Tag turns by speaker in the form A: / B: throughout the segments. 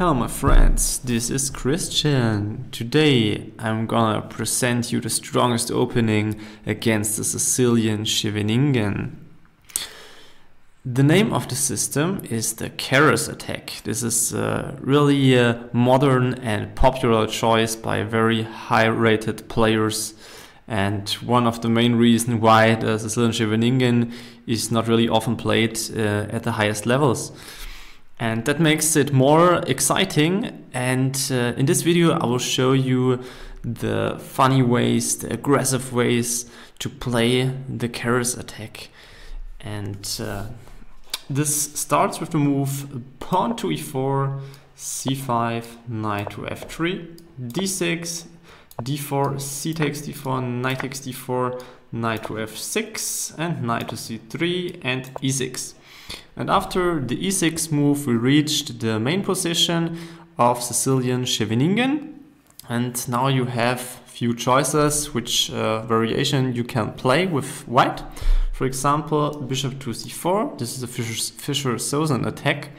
A: Hello my friends, this is Christian. Today I'm gonna present you the strongest opening against the Sicilian Scheveningen. The name of the system is the Keres attack. This is really a modern and popular choice by very high rated players, and one of the main reasons why the Sicilian Scheveningen is not really often played at the highest levels. And that makes it more exciting, and in this video I will show you the funny ways, the aggressive ways to play the Keres attack. And this starts with the move pawn to e4, c5, knight to f3, d6, d4, c takes d4, knight takes d4, knight to f6, and knight to c3, and e6. And after the e6 move, we reached the main position of Sicilian Scheveningen. And now you have few choices which variation you can play with white. For example, bishop to c4. This is a Fischer-Sozin attack.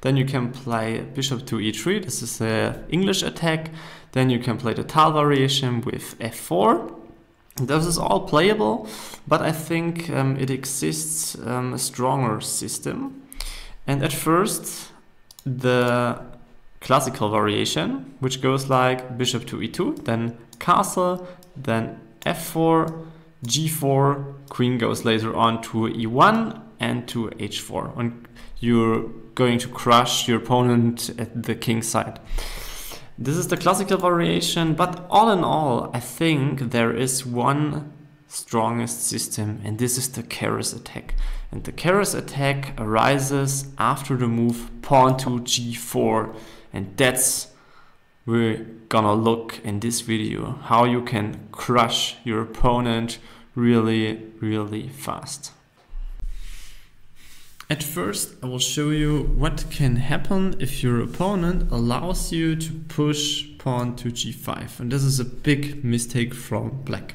A: Then you can play bishop to e3. This is the English attack. Then you can play the Tal variation with f4. This is all playable, but I think it exists a stronger system. And at first, the classical variation, which goes like bishop to e2, then castle, then f4, g4, queen goes later on to e1 and to h4. And you're going to crush your opponent at the king side. This is the classical variation, but all in all, I think there is one strongest system, and this is the Keres attack. And the Keres attack arises after the move pawn to g4, and that's we're gonna look in this video, how you can crush your opponent really fast. At first, I will show you what can happen if your opponent allows you to push pawn to g5. And this is a big mistake from black.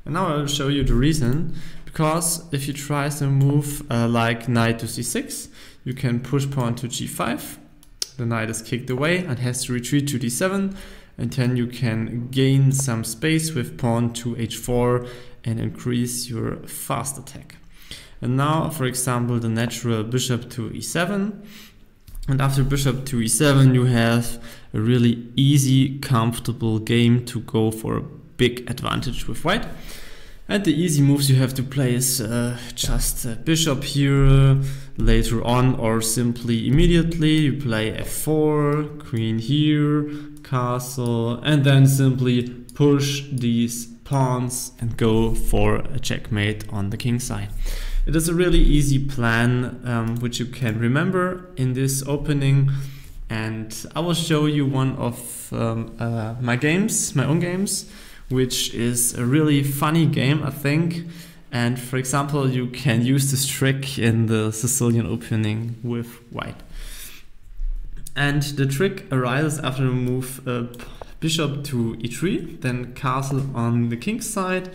A: And now I will show you the reason. Because if you try some move like knight to c6, you can push pawn to g5. The knight is kicked away and has to retreat to d7. And then you can gain some space with pawn to h4 and increase your fast attack. And now, for example, the natural bishop to e7. And after bishop to e7, you have a really easy, comfortable game to go for a big advantage with white. And the easy moves you have to play is just bishop here later on, or simply immediately. You play f4, queen here, castle, and then simply push these pawns and go for a checkmate on the king side. It is a really easy plan which you can remember in this opening, and I will show you one of my own games, which is a really funny game, I think. And for example, you can use this trick in the Sicilian opening with white. And the trick arises after the move bishop to e3, then castle on the king side.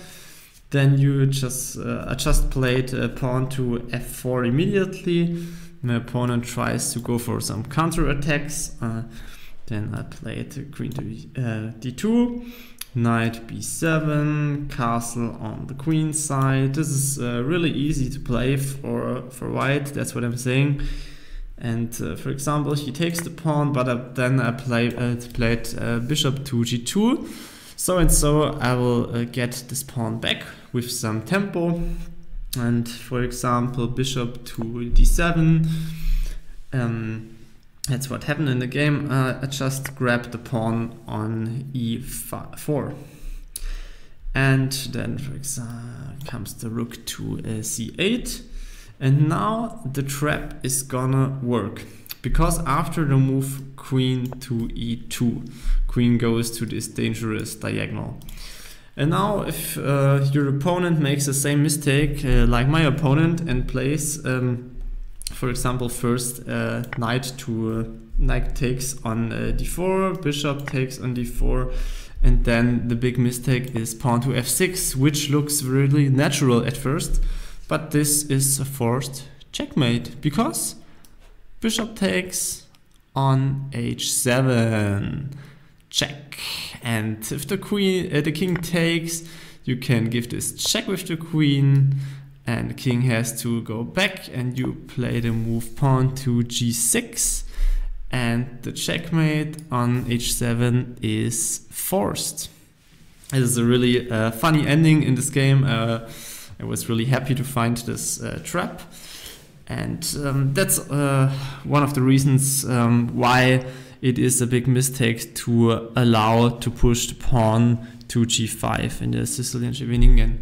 A: Then you just played pawn to f4 immediately. My opponent tries to go for some counter attacks. Then I played queen to d2, knight b7, castle on the queen side. This is really easy to play for white. That's what I'm saying. And for example, he takes the pawn, but then I played bishop to g2. So I will get this pawn back with some tempo. And for example, bishop to d7. That's what happened in the game. I just grabbed the pawn on e4. And then, for example, comes the rook to c8. And now the trap is gonna work. Because after the move queen to e2, queen goes to this dangerous diagonal. And now if your opponent makes the same mistake like my opponent and plays, for example, first knight takes on d4, bishop takes on d4, and then the big mistake is pawn to f6, which looks really natural at first, but this is a forced checkmate because bishop takes on h7. Check. And if the king takes, you can give this check with the queen, and the king has to go back, and you play the move pawn to g6, and the checkmate on h7 is forced. It is a really funny ending in this game. I was really happy to find this trap, and that's one of the reasons why it is a big mistake to allow to push the pawn to g5 in the Sicilian Scheveningen.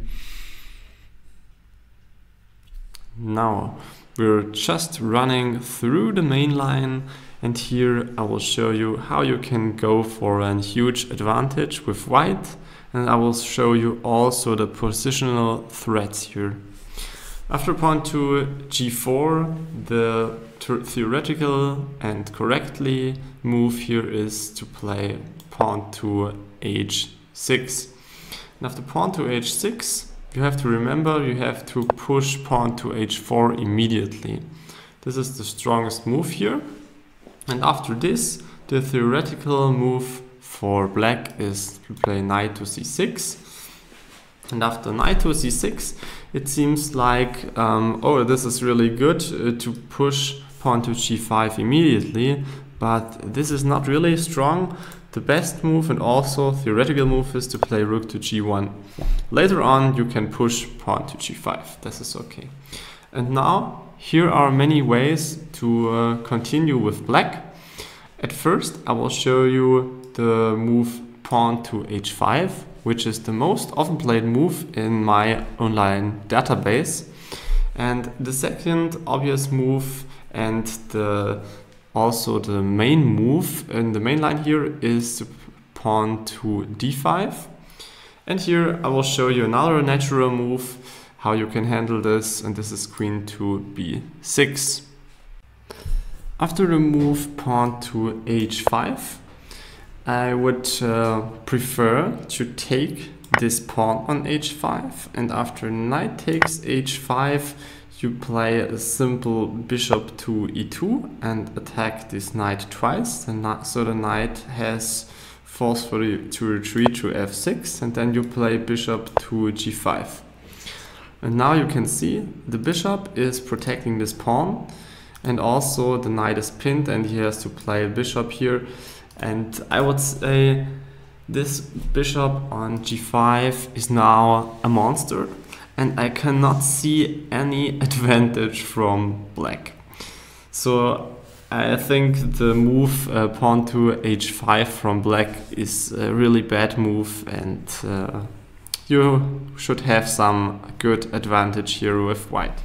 A: Now we're just running through the main line, and here I will show you how you can go for a huge advantage with white, and I will show you also the positional threats here. After pawn to g4, the theoretical and correctly move here is to play pawn to h6. And after pawn to h6, you have to remember you have to push pawn to h4 immediately. This is the strongest move here. And after this, the theoretical move for black is to play knight to c6. And after knight to c6, it seems like, oh, this is really good to push pawn to g5 immediately, but this is not really strong. The best move and also theoretical move is to play rook to g1. Later on, you can push pawn to g5. This is okay. And now, here are many ways to continue with black. At first, I will show you the move pawn to h5, which is the most often played move in my online database. And the second obvious move and also the main move in the main line here is pawn to d5. And here I will show you another natural move, how you can handle this, and this is queen to b6. After the move pawn to h5, I would prefer to take this pawn on h5, and after knight takes h5, you play a simple bishop to e2 and attack this knight twice, so the knight has forcefully to retreat to f6, and then you play bishop to g5. And now you can see the bishop is protecting this pawn, and also the knight is pinned and he has to play a bishop here. And I would say this bishop on g5 is now a monster, and I cannot see any advantage from black. So I think the move pawn to h5 from black is a really bad move, and you should have some good advantage here with white.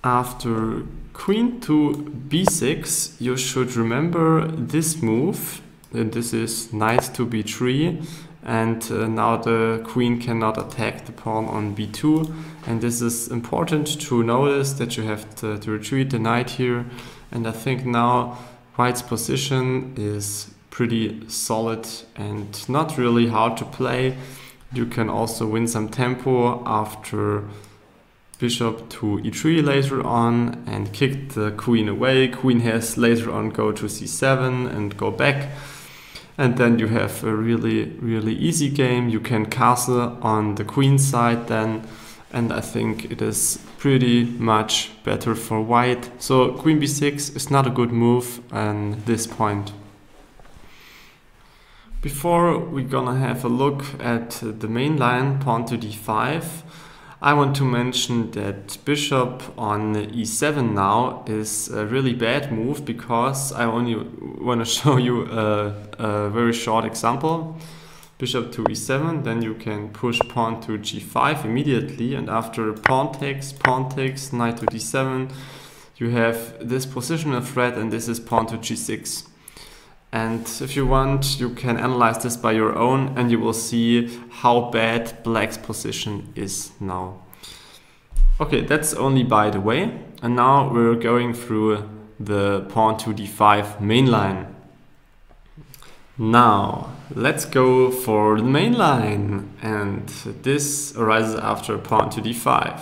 A: After queen to b6, you should remember this move. This is knight to b3, and now the queen cannot attack the pawn on b2, and this is important to notice that you have to retreat the knight here. And I think now white's position is pretty solid and not really hard to play. You can also win some tempo after bishop to e3 later on and kick the queen away. Queen has later on go to c7 and go back. And then you have a really easy game. You can castle on the queen side then, and I think it is pretty much better for white. So queen b6 is not a good move at this point. Before we're gonna have a look at the main line, pawn to d5, I want to mention that bishop on e7 now is a really bad move, because I only want to show you a very short example. Bishop to e7, then you can push pawn to g5 immediately, and after pawn takes, knight to d7, you have this positional threat, and this is pawn to g6. And if you want, you can analyze this by your own, and you will see how bad black's position is now. Okay, that's only by the way. And now we're going through the pawn to d5 main line. Now, let's go for the main line. And this arises after pawn to d5.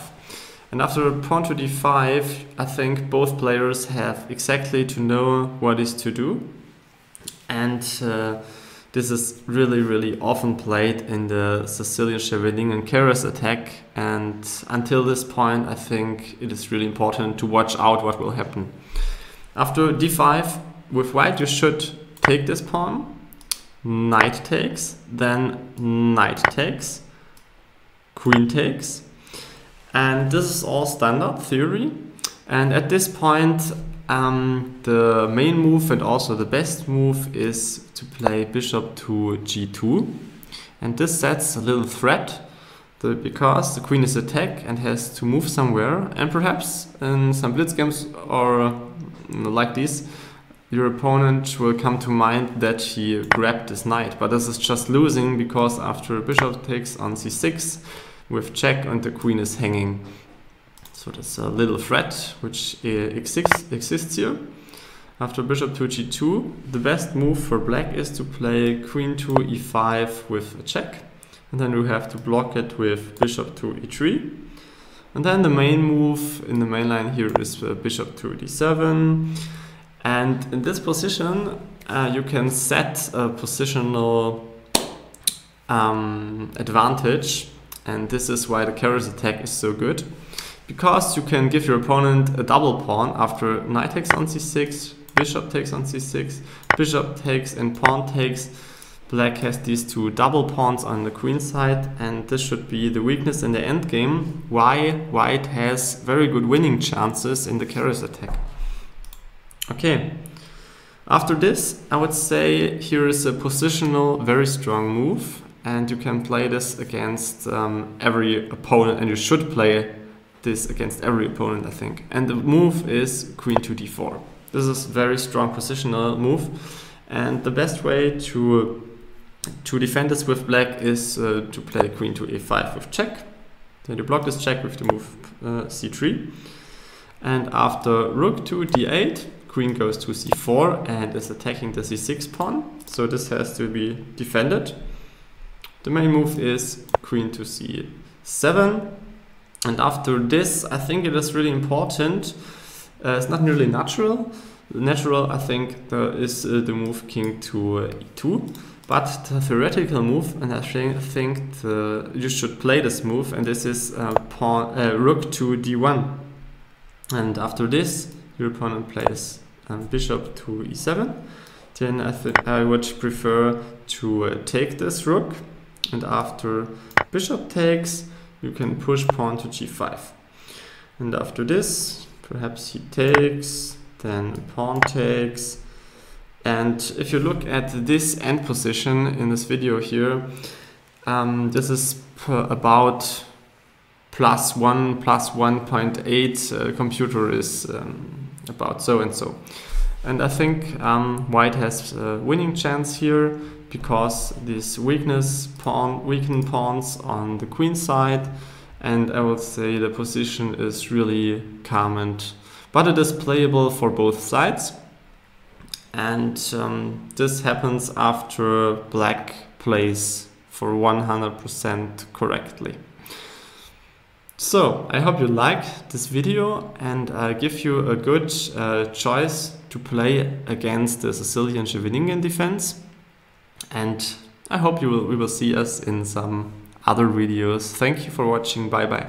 A: And after pawn to d5, I think both players have exactly to know what is to do. And this is really often played in the Sicilian Scheveningen careless attack. And until this point, I think it is really important to watch out what will happen. After d5, with white, you should take this pawn. Knight takes, then knight takes, queen takes. And this is all standard theory. And at this point, the main move and also the best move is to play bishop to g2. And this sets a little threat because the queen is attacked and has to move somewhere. And perhaps in some blitz games or like this, your opponent will come to mind that he grabbed his knight. But this is just losing because after bishop takes on c6, with check and the queen is hanging. So there's a little threat which exists here. After bishop to g2, the best move for black is to play queen to e5 with a check. And then we have to block it with bishop to e3. And then the main move in the main line here is bishop to d7. And in this position, you can set a positional advantage. And this is why the careless attack is so good. Because you can give your opponent a double pawn after knight takes on c6, bishop takes on c6, bishop takes and pawn takes. Black has these two double pawns on the queen side, and this should be the weakness in the endgame. Why white has very good winning chances in the careless attack. Okay, after this, I would say here is a positional, very strong move. And you can play this against every opponent, and you should play this against every opponent, I think. And the move is queen to d4. This is a very strong positional move, and the best way to defend this with black is to play queen to a5 with check. Then you block this check with the move c3. And after rook to d8, queen goes to c4 and is attacking the c6 pawn. So this has to be defended. The main move is queen to c7, and after this I think it is really important. It's not really natural. Natural, I think, is the move king to e2, but the theoretical move, and I think you should play this move, and this is rook to d1. And after this, your opponent plays bishop to e7. Then I would prefer to take this rook. And after bishop takes, you can push pawn to g5. And after this, perhaps he takes, then pawn takes. And if you look at this end position in this video here, this is about +1, +1.8. Computer is about so and so. And I think white has a winning chance here, because this weakened pawns on the queen side, and I would say the position is really calm, but it is playable for both sides. And this happens after black plays for 100% correctly. So I hope you like this video, and I give you a good choice to play against the Sicilian Scheveningen defense. And I hope we will see us in some other videos. Thank you for watching. Bye bye.